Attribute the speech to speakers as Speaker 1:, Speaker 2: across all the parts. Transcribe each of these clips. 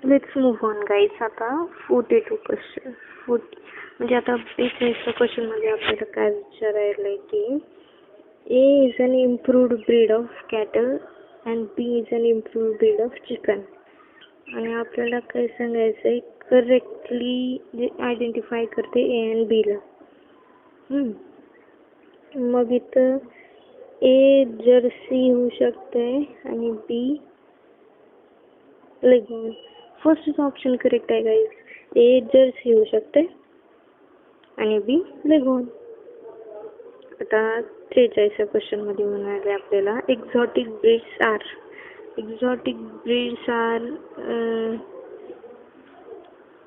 Speaker 1: Let's move on guys. आता 42 question म्हणजे आता 42 क्वेश्चन मध्ये आपल्याला काय विचारायला की A is an improved breed of cattle and B is an improved breed of chicken. आणि आपल्याला काय सांगायचंय, करेक्टली आयडेंटिफाय करते A and B ला. मग इथं A जर्सी होऊ शकते आणि B लेगॉन. फर्स्ट ऑप्शन करेक्ट आहे गाईज. A जर्सी होऊ शकते आणि B लेगॉन. आता 43 क्वेश्चन मध्ये म्हणाले आपल्याला एक्झॉटिक ब्रीड्स आर.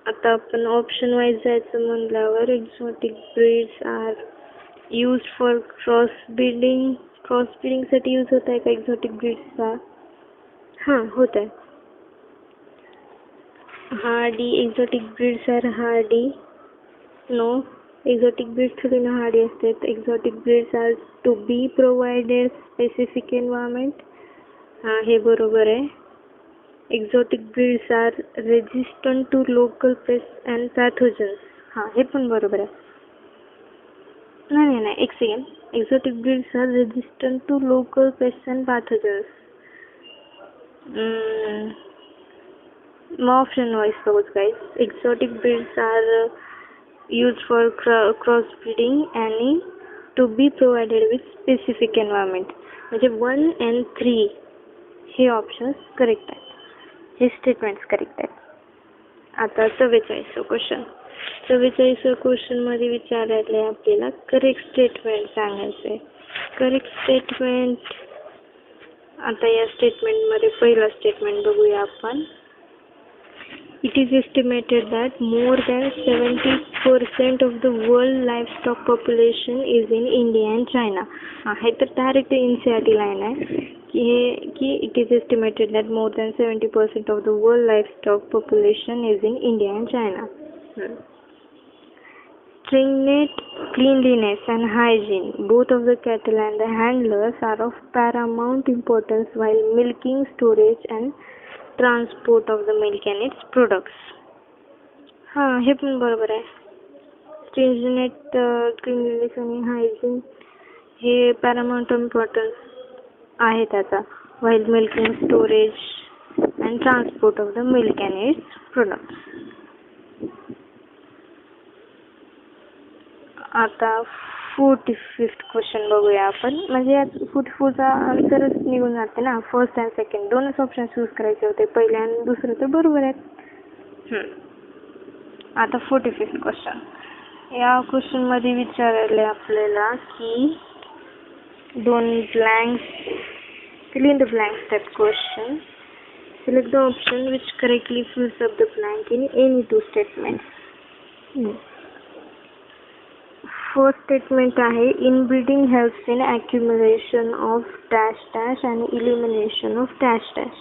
Speaker 1: आता आपण ऑप्शन वाईज जायचं म्हणल्यावर exotic breeds are use for crossbreeding साठी यूज होत आहे का एक्झॉटिक ब्रीड्सचा? हां, होत आहे. Hardy exotic breeds are hardy. No, exotic breeds थोडी ना हार्डी असतात. Exotic breeds are to be provided specific environment. हां, हे बरोबर आहे. Exotic breeds are resistant to local pest and pathogens. हां, हे पण बरोबर आहे. नाही, एक second. Exotic breeds are resistant to local pest and pathogens. मग ऑप्शन वाईज बघूच guys. Exotic breeds are used for crossbreeding and to be provided with specific environment. म्हणजे 1 and 3 हे ऑप्शन्स करेक्ट आहेत. हे स्टेटमेंट्स करेक्ट आहेत. आता 44 question मध्ये विचारले आपल्याला करेक्ट स्टेटमेंट सांगायचे. Correct statement. आता या स्टेटमेंट मध्ये पहिला स्टेटमेंट बघूया आपण. It is estimated that more than 70% of the world livestock population is in India and China. हे तर डायरेक्ट NCERT लाईन आहे की it is estimated that more than 70% of the world livestock population is in India and China. Cleanliness and hygiene, both of the cattle and the handlers, are of paramount importance while milking, storage and transport of the milk and its products. हां, हे पण बरोबर आहे. स्ट्रिंजनेट cleanliness आणि hygiene हे पॅरामाउंट importance आहे त्याचा while milking, storage and transport of the milk and its products. आता 45th क्वेश्चन बघूया आपण. म्हणजे यात 44चा आन्सरच निघून जाते ना. फर्स्ट अँड सेकंड दोनच ऑप्शन चूज करायचे होते. पहिले आणि दुसरं तर बरोबर आहेत. आता 45th क्वेश्चन. या क्वेश्चन मध्ये विचारले आपल्याला की दोन blanks, fill in the blanks that question. Select the option which correctly fills up the blank in any two statements. First statement आहे inbreeding helps in accumulation of dash dash and elimination of dash dash.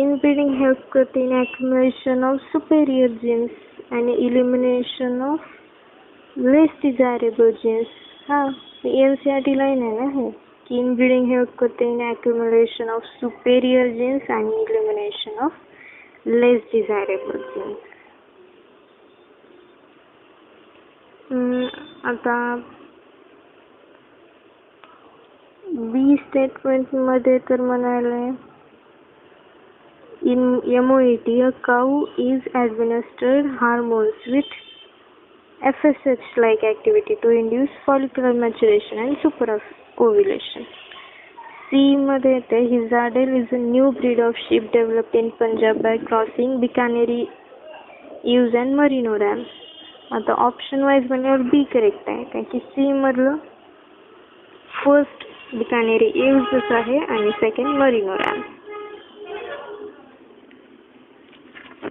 Speaker 1: Inbreeding help करते in accumulation of superior genes and elimination of less desirable genes. हां, NCERT line आहे ना हे की inbreeding help करते in accumulation of superior genes and elimination of less desirable genes. आता बी statement मध्ये तर म्हणाले in MOET a cow is administered hormones with FSH like activity to induce follicular maturation and superovulation. C मध्ये येते Hizadel is a new breed of sheep developed in Punjab by crossing Bikaneri ewes and Merino rams. आता option wise म्हणल्यावर बी correct आहे कारण की C मधलं first Bikaneri एव्हज आहे आणि सेकंड मरिनो रॅम.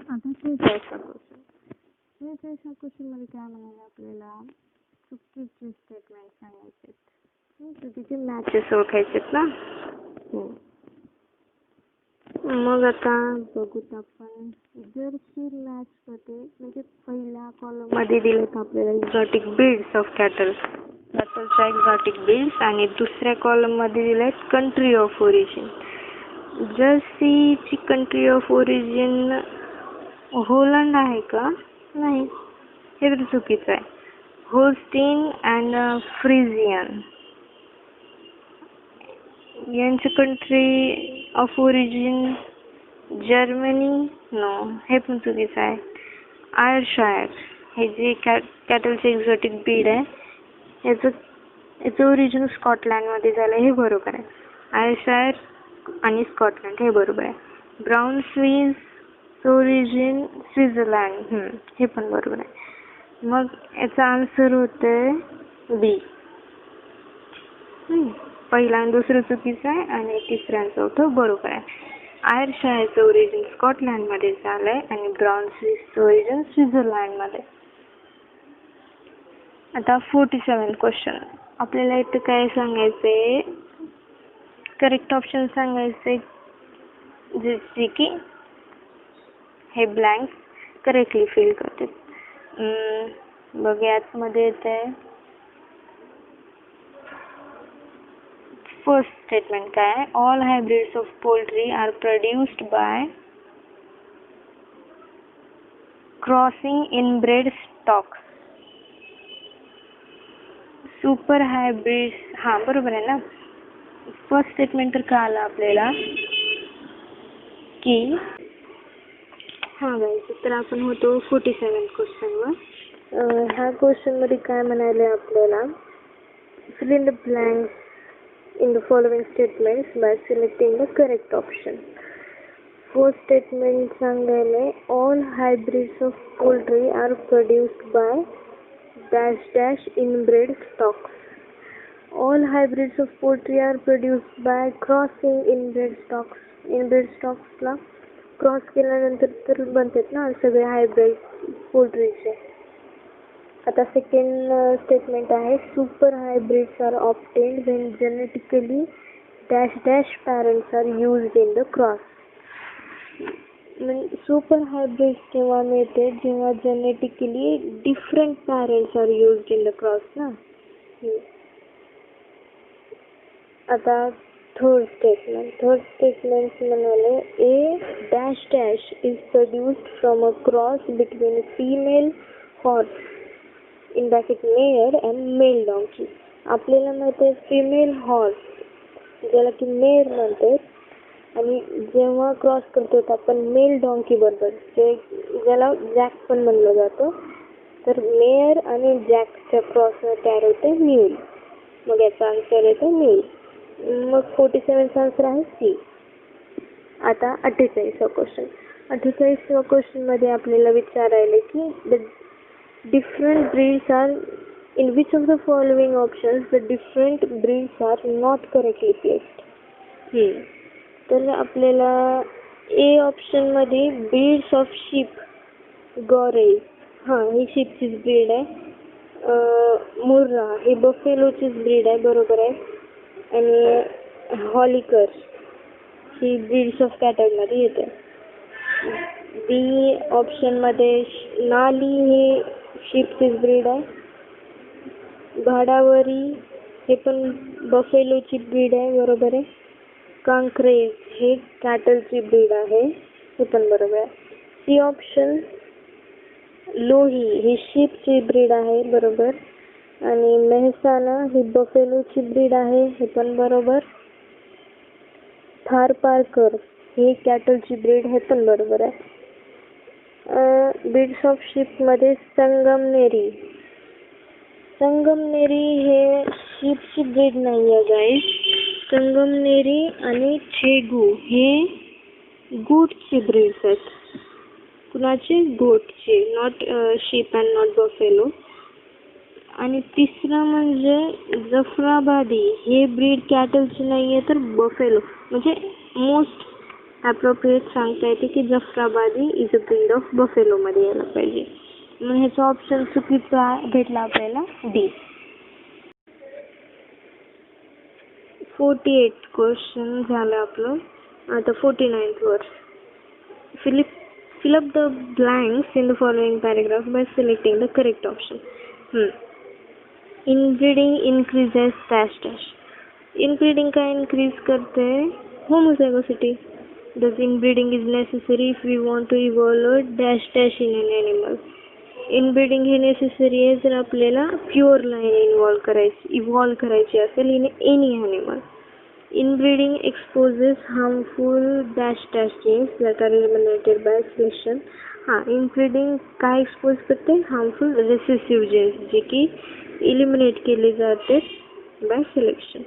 Speaker 1: आता 43वा क्वेश्चन मध्ये काय म्हणाले आपल्याला चुकीचे स्टेटमेंट सांगायचे, चुकीचे मॅचेस ओळखायचे ना. मग आता बघूत आपण जर्सी मॅच मध्ये म्हणजे पहिल्या कॉलम मध्ये दिलेत आपल्याला एक्झॉटिक ब्रीड्स ऑफ कॅटलच्या एक्झॉटिक ब्रीड्स आणि दुसऱ्या कॉलम मध्ये दिलेत कंट्री ऑफ ओरिजिन. जर्सीची कंट्री ऑफ ओरिजिन होलंड आहे का? नाही, हे तर चुकीचं आहे. होल्स्टीन अँड फ्रिजियन यांची country of origin Germany. No, हे पण चुकीचं आहे. आयरशायर हे जे कॅटलचे एक्झॉटिक ब्रीड आहे याचं ओरिजिन स्कॉटलँडमध्ये झालं, हे बरोबर आहे. आयरशायर आणि स्कॉटलँड हे बरोबर आहे. ब्राऊन स्विस ओरिजिन स्वित्झर्लंड, हे पण बरोबर आहे. मग याचा आन्सर होतंय बी. पहिला आणि दुसरं चुकीचं आहे आणि तिसरं आणि चौथं बरोबर आहे. आयरशायरचं ओरिजिन स्कॉटलँडमध्ये झालंय आणि ब्राऊन स्विसचं ओरिजिन स्वित्झर्लंडमध्ये. आता 47 क्वेश्चन. आपल्याला इथं काय सांगायचंय, करेक्ट ऑप्शन सांगायचे जसे की हे ब्लँक करेक्टली फिल करते. बघ यातमध्ये येत आहे फर्स्ट स्टेटमेंट काय आहे, all hybrids of poultry are produced by crossing inbred stock. Super hybrids, हां बरोबर आहे ना. फर्स्ट स्टेटमेंट तर कळालं आपल्याला की हां गाईज. तर आपण होतो 47 क्वेश्चनवर. ह्या क्वेश्चनमध्ये काय म्हणाले आपल्याला, fill in the blanks in the following statements by selecting the correct option. First statement सांगायला all hybrids of poultry are produced by dash dash inbred stocks. All hybrids of poultry are produced by crossing inbred stocks. Inbred stocks ला cross केल्यानंतर तर बनतात ना सगळे hybrid पोल्ट्रीचे. आता second statement आहे super hybrids are obtained when genetically dash dash parents are used in the cross. Super hybrids केव्हा मिळते, जेव्हा genetically different parents are used in the cross ना. आता थर्ड स्टेटमेंट म्हणाले a dash dash is produced from a cross between female horse in bracket mare and male donkey. आपल्याला माहिती आहे female horse ज्याला की मेयर म्हणतात आणि जेव्हा क्रॉस करतो आपण मेल डॉंकी बरोबर ज्याला जॅक पण म्हणलं जातं, तर मेयर आणि जॅकच्या क्रॉसनं तयार होते म्यूल. मग याचा आन्सर येतो म्यूल. मग 47 आन्सर आहे सी. आता 48वा क्वेश्चन. 48व्या क्वेश्चन मध्ये आपल्याला विचारायले की the different breeds are in which of the following options the different breeds are not correctly placed. तर आपल्याला ए ऑप्शन मध्ये ब्रीड्स ऑफ शीप गॉरे, ही शीपचीच ब्रीड आहे. मुर्रा ही बफेलोचीच ब्रीड आहे, बरोबर आहे. आणि हॉलिकर ही ब्रीड्स ऑफ कॅटलमध्ये येते. बी ऑप्शन मध्ये नाली ही शीपचीच ब्रीड आहे. घाडावरी हे पण बफेलोची ब्रीड आहे, बरोबर आहे. कांक्रेज हे कॅटलची ब्रीड आहे, हे पण बरोबर आहे. सी ऑप्शन लोही ही शीपची ब्रीड आहे, बरोबर. आणि मेहसाना ही बफेलोची ब्रीड आहे, हे पण बरोबर. थारपारकर ही कॅटलची ब्रीड, हे पण बरोबर आहे. ब्रीड्स ऑफ शीप मध्ये संगमनेरी हे शीपची ब्रीड नाही आहे गाईज. संगमनेरी आणि छेगू हे गोटची ब्रीड्स आहेत. कुणाचे? गोटचे, not sheep and not buffalo. आणि तिसरं म्हणजे जफराबादी हे ब्रीड कॅटलची नाही आहे तर बफेलो, म्हणजे मोस्ट ॲप्रोप्रिएट सांगता येते की Jafarabadi is a breed of buffalo मध्ये यायला पाहिजे. मग ह्याचा ऑप्शन चुकीचा भेटला आपल्याला डी. 48 क्वेश्चन झालं आपलं. आता 49th वर. Fill up the blanks in the following paragraph by selecting the correct option. Inbreeding increases dash dash. Inbreeding काय इन्क्रीज करते? Homozygosity. Thus inbreeding is necessary if we want to evolve a dash dash in an animal. Inbreeding हे necessary आहे जर आपल्याला pure line evolve करायची असेल in any animal. Inbreeding exposes harmful dash dash genes that are eliminated by selection. Inbreeding काय expose करते? Harmful recessive genes जे की इलिमिनेट केले जाते बाय सिलेक्शन.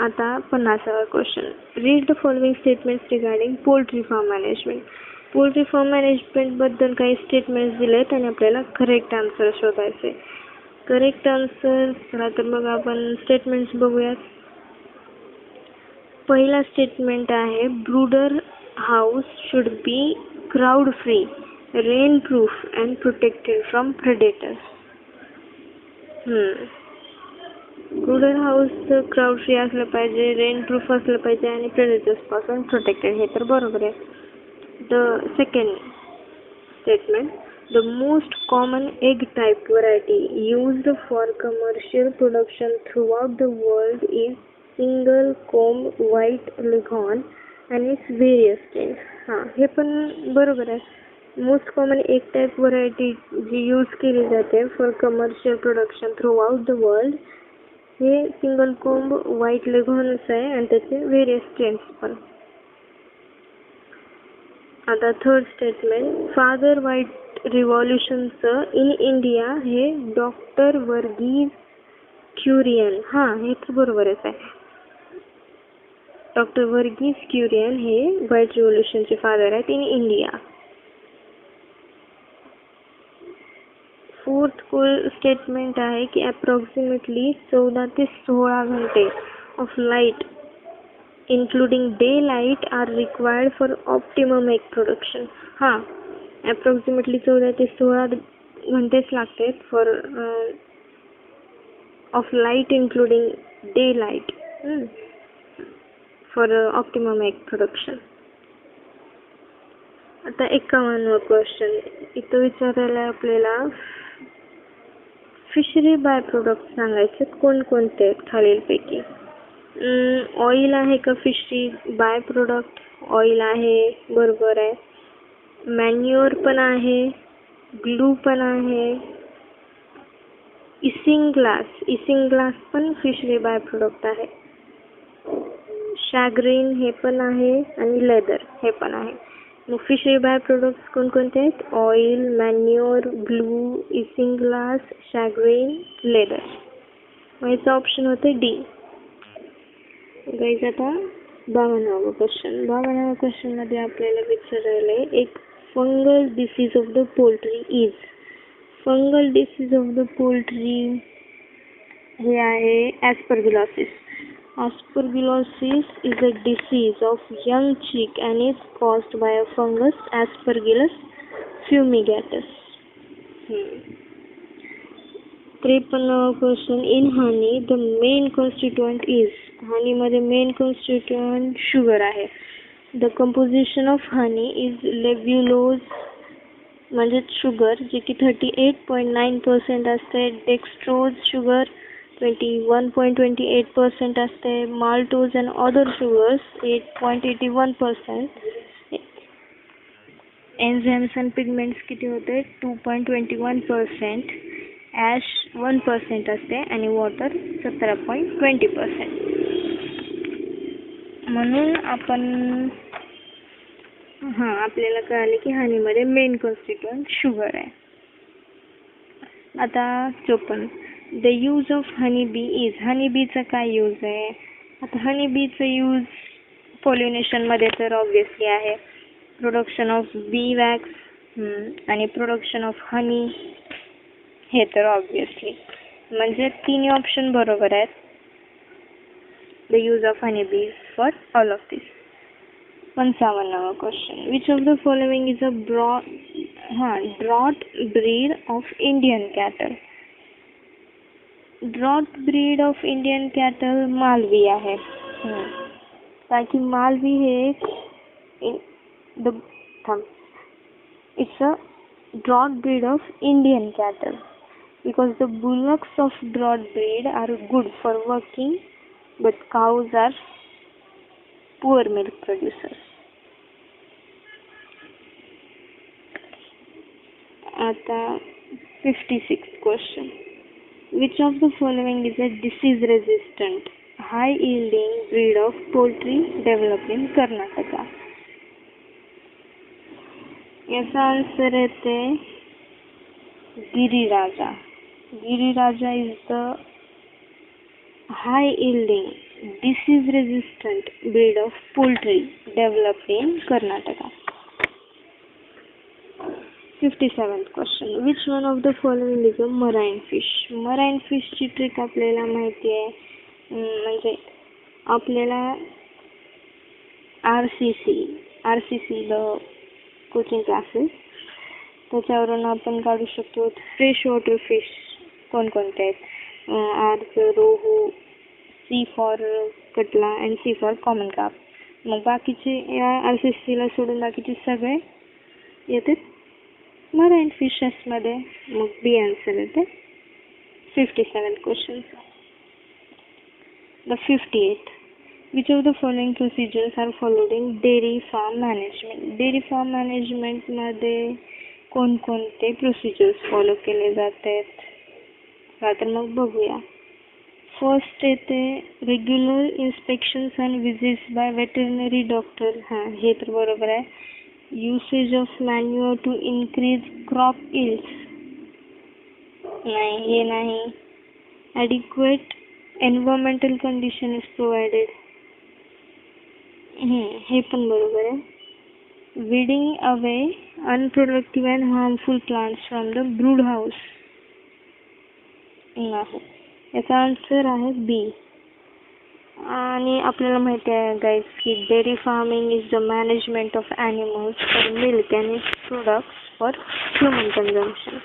Speaker 1: आता 50वा question. Read the following statements regarding poultry farm management. Poultry farm management बद्दल काही स्टेटमेंट्स दिलेत आणि आपल्याला करेक्ट आन्सर शोधायचे. करेक्ट आन्सर चला तर मग आपण स्टेटमेंट्स बघूयात. पहिला स्टेटमेंट आहे ब्रूडर house should be crowd free, rain proof and protected from predators. ब्रूडर house crowd free असलं पाहिजे, रेन प्रूफ असलं पाहिजे आणि प्रेडेटर्स पासून प्रोटेक्टेड. हे तर बरोबर आहे. The second statement, the most common egg type variety used for commercial production throughout the world is single comb white leghorn and its various strains. हे पण बरोबर आहे. Most common egg type variety जी use केली जाते for commercial production throughout the world हे single comb white लेघॉर्नच आहे आणि त्याचे व्हेरियस स्ट्रेन्स पण. आता थर्ड स्टेटमेंट, फादर व्हाईट रिव्हॉल्युशनचं इन इंडिया हे डॉक्टर वर्गीज क्युरियन. हे तर बरोबरच आहे. डॉक्टर वर्गीज क्युरियन हे व्हाईट रिव्हॉल्युशनचे फादर आहेत इन इंडिया. फोर्थ स्टेटमेंट आहे की अप्रॉक्सिमेटली 14 ते 16 घंटे of light including daylight are required for optimum egg production. approximately 14 ते 16 घंटेच लागतात for of light including daylight for optimum egg production. आता 51वा क्वेश्चन इथं विचारायला आपल्याला फिशरी बाय प्रोडक्ट सांगायचे कोणकोणते आहेत खालीलपैकी. ऑइल आहे का फिशरी बाय प्रोडक्ट? ऑइल आहे, बरोबर आहे. मॅन्युअर पण आहे, ग्लू पण आहे. इसिंग ग्लास पण फिशरी बाय प्रोडक्ट आहे. शॅग्रीन हे पण आहे आणि लेदर हे पण आहे. मग फिशरी बाय प्रोडक्ट्स कोणकोणते आहेत? Oil, manure, glue, isinglass, shagreen, leather. मग याचा ऑप्शन होते डी. गाईज आता 52वा क्वेश्चन. 52व्या क्वेश्चन मध्ये आपल्याला विचारायला एक fungal disease of the poultry is. Fungal disease of the poultry हे आहे ॲस्परगिलॉसिस. Aspergillosis is a disease of young chick and is caused by a fungus Aspergillus fumigatus. 53वा question. In honey the main constituent is. honey मध्ये main constituent sugar आहे. The composition of honey is levulose म्हणजे शुगर जे की 38.9% असते. Dextrose sugar 21.28% असते. Maltose and other sugars 8.81%. Enzymes and pigments किती होते? 2.21%. ॲश 1% असते आणि वॉटर 17.20%. म्हणून आपण आपल्याला कळाले की हनीमध्ये मेन कॉन्स्टिट्यूएंट शुगर आहे. आता 54. The use of honey bee is. Honey बीचा काय यूज आहे? आता हनी बीचं यूज पॉल्युनेशनमध्ये तर ऑब्विसली आहे. प्रोडक्शन ऑफ बी वॅक्स आणि प्रोडक्शन ऑफ हनी हे तर ऑब्विसली. म्हणजे तिन्ही ऑप्शन बरोबर आहेत. The use of honey bee for all of this. 55वा question. Which of the following is a drought breed of Indian cattle. Drought breed of Indian cattle Malvi आहे. कारण की मालवी हे it's a drought breed of Indian cattle because the bullocks of broad breed are good for working but cows are poor milk producers. आता 56th question. Which of the following is a disease resistant high yielding breed of poultry developed in Karnataka? याचा answer येते गिरिराजा. गिरिराजा is the high yielding disease resistant breed of poultry developed in Karnataka. 57th question. Which one of the following is a marine fish? Marine fish ची trick आपल्याला माहिती आहे. म्हणजे आपल्याला RCC the coaching classes त्याच्यावरून आपण काढू शकतो फ्रेश वॉटर फिश कोणकोणते आहेत. आर्क, rohu, C for catla and C for common carp. मग बाकीचे या RCCला सोडून बाकीचे सगळे येतात मराइन फिशेस मध्ये. मग बी आन्सर येते. 57th question. The 58th. Which of the following procedures are followed in dairy farm management? Dairy farm management मध्ये कोणकोणते प्रोसिजर्स फॉलो केले जातात? तर मग बघूया. फर्स्ट येते regular inspections and visits by veterinary doctor. हां, हे तर बरोबर आहे. Usage of manure to increase crop yields. नाही, हे नाही. Adequate environmental condition is provided. हे पण बरोबर आहे. Weeding away unproductive and harmful plants from the brood house. नाही, याचा आन्सर आहे बी. आणि आपल्याला माहिती आहे गाईज की dairy farming is the management of animals for milk and its products for human consumption.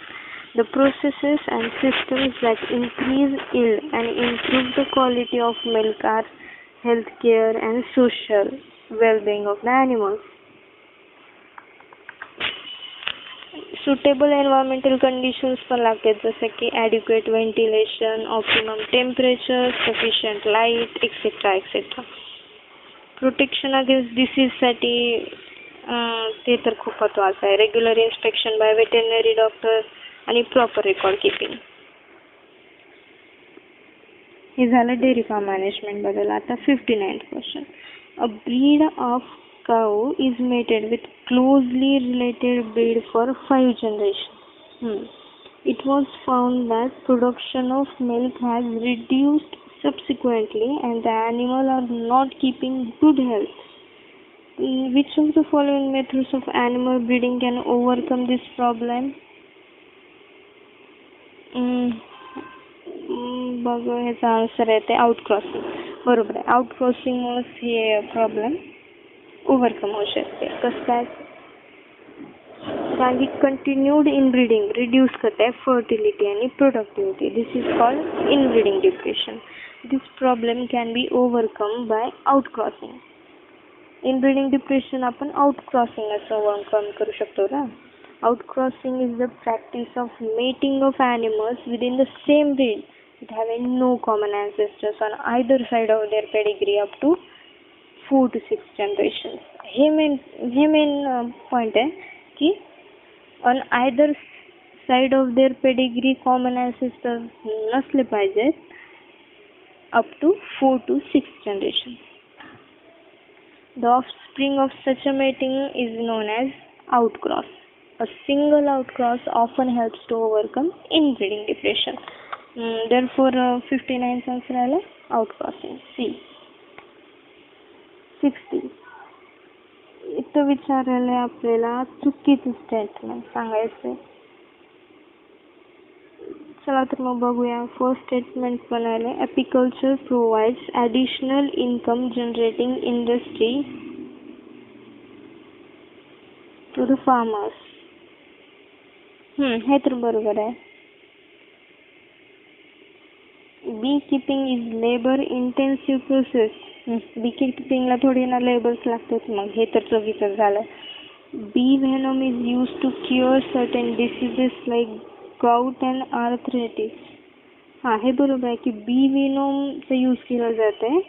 Speaker 1: The processes and systems that increase yield and improve the quality of milk are healthcare and social well-being of the animals. Suitable environmental conditions पण लागतात जसे की adequate ventilation, optimum temperature, sufficient light, etc. etc. Protection against disease साठी ते तर खूप महत्त्वाचं आहे. Regular inspection by veterinary doctor आणि प्रॉपर रेकॉर्ड कीपिंग. हे झालं डेअरी फार्म मॅनेजमेंट बद्दल. आता 59th question. A breed of cow is mated with closely related breed for 5 generations. It was found that production of milk has reduced subsequently and the animal are not keeping good health. Which of the following methods of animal breeding can overcome this problem? बघ, ह्याचा answer येते outcrossing. बरोबर आहे. आउटक्रॉसिंगमुळेच हे problem overcome होऊ शकते. कसं काय? कारण की कंटिन्यूड इनब्रीडिंग रिड्यूस करते फर्टिलिटी आणि productivity. This is called inbreeding depression. This problem can be overcome by outcrossing. Inbreeding depression आपण आउटक्रॉसिंग असं ओव्हरकम करू शकतो ना. Outcrossing is the practice of mating of animals within the same breed with having no common ancestors on either side of their pedigree up to 4 to 6 generations. हे main point आहे की on either side of their pedigree common ancestors नसले पाहिजेत up to 4 to 6 generations. The offspring of such a mating is known as outcross. A single outcross often helps to overcome inbreeding depression. Therefore, 59th answer आहे outcrossing. C. 60. इथं विचारलेलं आहे आपल्याला चुकीचं statement सांगायचं. चला तर मग बघूया. फर्स्ट स्टेटमेंट पण आहे apiculture provides additional income generating industry to the farmers. हे तर बरोबर आहे. Bee keeping is labour intensive process. Bee किपिंगला थोडी ना लेबर्स लागतात. मग हे तर चुकीचं झालं. Bee venom is use to cure certain diseases like gout and arthritis. हां, हे बरोबर आहे की बी वेनोमचा यूज केला जात आहे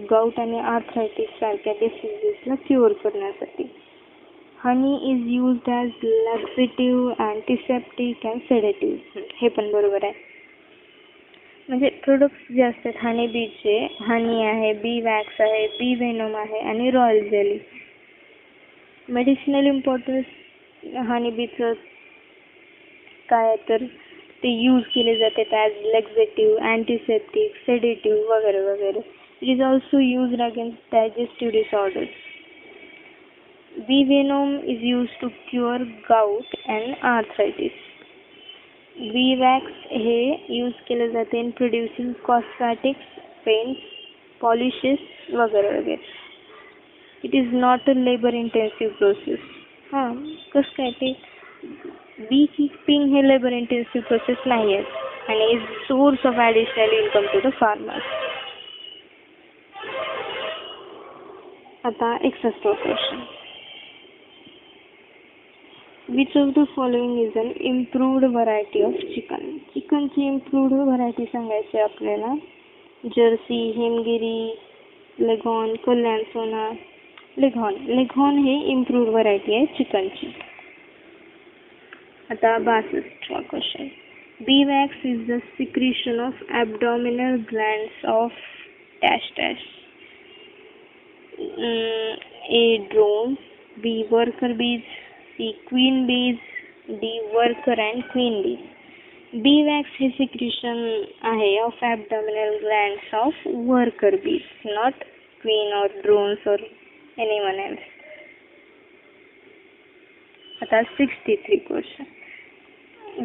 Speaker 1: गाऊट आणि आर्थरायटिस सारख्या डिसिजेसला क्युअर करण्यासाठी. Honey is used as laxative, antiseptic and sedative. हे पण बरोबर आहे. म्हणजे प्रोडक्ट्स जे असतात हनी बीचे, हनी आहे, बी वॅक्स आहे, बी वेनोम आहे आणि रॉयल जेली. मेडिसिनल इम्पॉर्टन्स हनी बीचं काय आहे तर ते यूज केले जाते ॲज लॅक्झेटिव्ह, अँटीसेप्टिक, सेडेटिव्ह वगैरे वगैरे. It is also used against digestive disorders. Bee venom is used to cure gout and arthritis. Bee wax हे यूज केले जाते in producing cosmetics, paints, polishes वगैरे वगैरे. It is not a labour intensive process. हां, कसं काय ते bee keeping हे लेबर इंटेन्सिव्ह प्रोसेस नाही आहे आणि is source of additional income to the farmers. आता exercise question. Which of the following is an improved variety of chicken? चिकनची इम्प्रूव्ड व्हरायटी सांगायची आपल्याला. जर्सी, हेमगिरी, लेघॉन, कल्याण सोना. लेघॉन हे इम्प्रूव्ड व्हरायटी आहे चिकनची. आता 62 question. Bee wax is the secretion of abdominal glands of dash dash. A drone, B worker bees, C queen bees, D worker and queen bees. Bee wax हे secretion आहे of abdominal glands of worker bees, not queen or drones or anyone else. आता 63 question.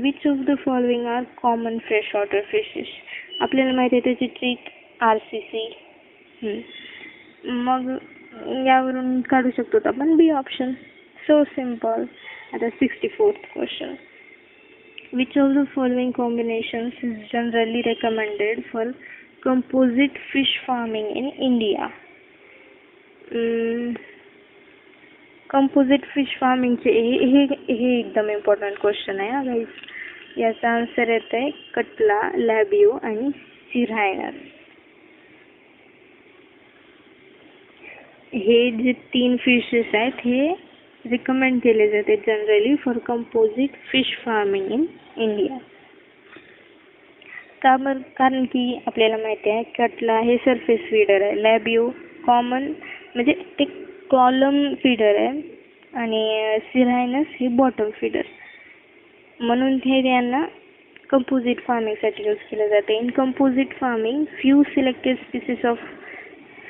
Speaker 1: Which of the following are common freshwater fishes? आपल्याला माहिती आहे त्याची trick RCC. मग यावरून काढू शकतो आपण बी ऑप्शन. So simple. आता 64th question. Which of the following combinations is generally recommended for composite fish farming in India? Composite fish farming चे हे एकदम इम्पॉर्टंट क्वेश्चन आहे गाईज. याचा आन्सर येत आहे कटला, लॅबियो आणि सिरायनस. हे जे 3 फिशेस आहेत हे रिकमेंड केले जाते generally for composite fish farming in India. कारण की आपल्याला माहिती आहे कटला हे सरफेस फीडर आहे, लॅबियो कॉमन म्हणजे ते कॉलम फीडर आहे आणि सिरायनस हे बॉटम फीडर. म्हणून हे यांना कंपोजिट फार्मिंगसाठी यूज केलं जाते. In composite farming few selected species of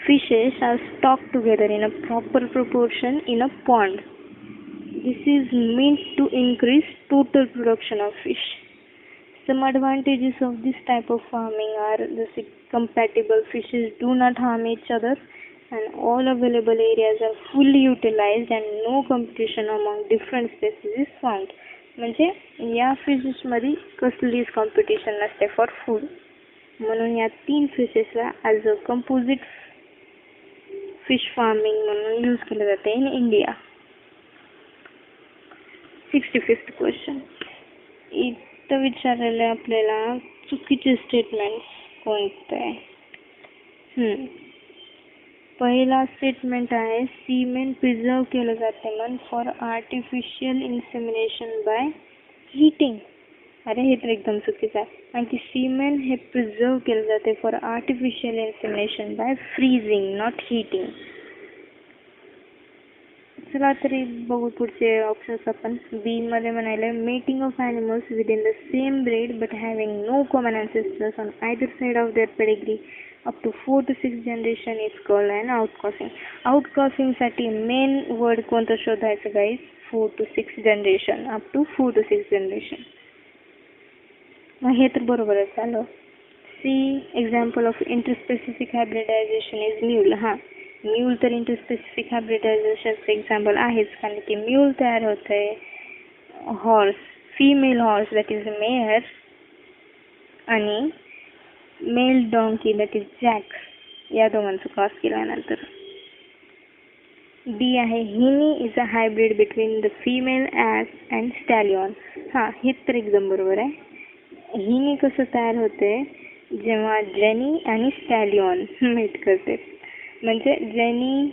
Speaker 1: fishes are stocked together in a proper proportion in a pond. This is meant to increase total production of fish. Some advantages of this type of farming are the compatible fishes do not harm each other and all available areas are fully utilized and no competition among different species is found. म्हणजे या फिशेसमध्ये कसलीच competition नसते for food. म्हणून या 3 फिशेसला as a composite fish farming म्हणून use केलं जाते इन इंडिया. 65th question. इथं विचारलेलं आहे आपल्याला चुकीचे स्टेटमेंट्स कोणते आहे. पहिला स्टेटमेंट आहे सीमेन प्रिझर्व केलं जाते मन for artificial insemination by heating. अरे हे तर एकदम चुकीचं आहे. आणखी सीमेन हे प्रिझर्व केलं जाते for artificial insemination by freezing not heating. चला तरी बघू पुढचे ऑप्शन्स आपण. बी मध्ये म्हणाले mating of animals within the same breed but having no common ancestors on either side of their pedigree up to 4 to 6 generation is called and outcrossing. आउटक्रॉसिंगसाठी main word कोणतं शोधायचं guys? 4 to 6 generation, up to 4 to 6 generation. मग हे तर बरोबरच झालं. C example of interspecific hybridization is mule. हां, mule तर इंटरस्पेसिफिक हायब्रिडायझेशनचं एक्झाम्पल आहेच कारण की म्यूल तयार होत आहे horse, female horse that is mare आणि male donkey that is jack या दोघांचं क्रॉस केल्यानंतर. बी आहे hinny is a hybrid between the female ass and stallion. हां, हे तर एकदम बरोबर आहे. हिनी कसं तयार होते जेव्हा जेनी आणि स्टॅलियन मीट करते. म्हणजे जेनी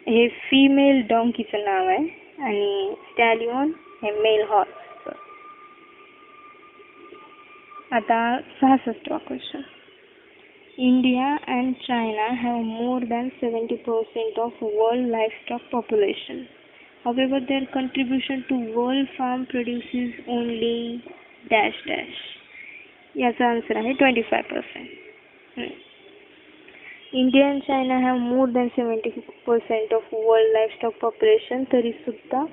Speaker 1: हे फिमेल डॉंकीचं नाव आहे आणि स्टॅलियन हे मेल हॉर्सचं. आता 66वा question. India and China have more than 70% of world livestock population. However, their contribution to world farm produce is only dash dash. याचा आन्सर आहे 25%. India and China have more than 70% of world livestock population. तरी सुद्धा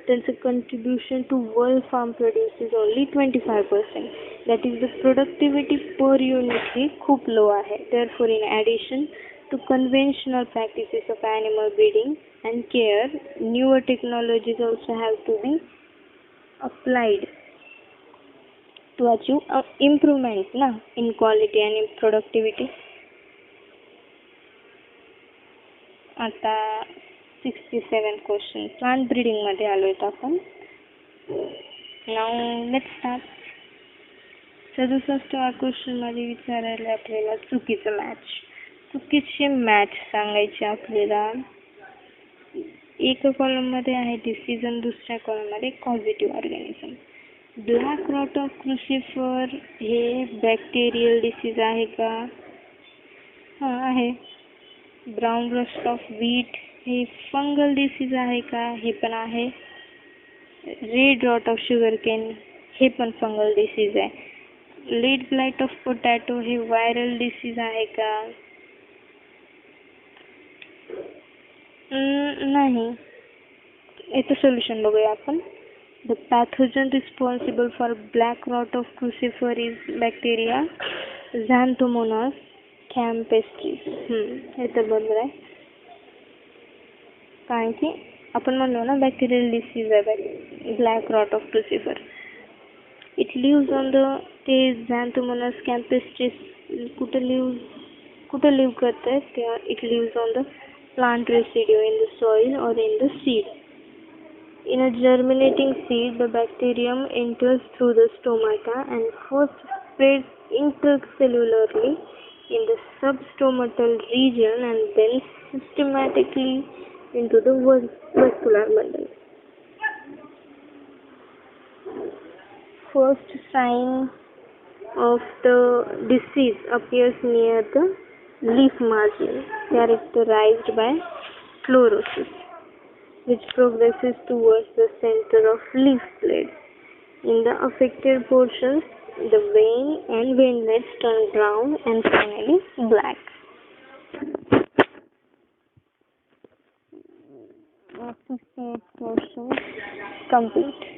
Speaker 1: त्यांचं contribution to world farm produce is only 25%. That is, the productivity per unit ही खूप low आहे. Therefore, in addition to conventional practices of animal breeding and care, newer technologies also have to be applied to achieve improvement ना in quality and in productivity. आता 67 question. Plant breeding मध्ये आलोय आपण. Now let's start. 67वा question मध्ये विचारायला आपल्याला चुकीचं मॅच. चुकीचे मॅच सांगायचे आपल्याला. एका कॉलम मध्ये आहे डिसीज आणि दुसऱ्या कॉलम मध्ये causative organism. Black rot of crucifer हे बॅक्टेरियल डिसीज आहे का? हा आहे. ब्राउन रस्ट ऑफ व्हीट हे फंगल डिसीज आहे का? हे पण आहे. Red rot of sugarcane हे पण फंगल डिसीज आहे. लेट ब्लाइट ऑफ पोटॅटो हे व्हायरल डिसीज आहे का? नाही. याचं सोल्युशन बघूया आपण. The pathogen responsible for black rot of crucifer is bacteria Xanthomonas campestris. हे तर बरोबर आहे. कारण की आपण म्हणलो ना बॅक्टेरियल डिसीज आहे black rot of crucifer. It lives on the ते झॅन्थोमोनास कॅम्पेस्ट्रिस कुठं लिव्ह करते तेव्हा it lives on the plant residue in the soil or in the seed. In a germinating seed, the bacterium enters through the stomata and first spreads intercellularly in the substomatal region and then systematically into the vascular bundle. First sign of the disease appears near the leaf margin, characterized by fluorosis, which progresses towards the center of leaf blades. In the affected portions, the vein and veinlets turn brown and finally black. 68 questions complete.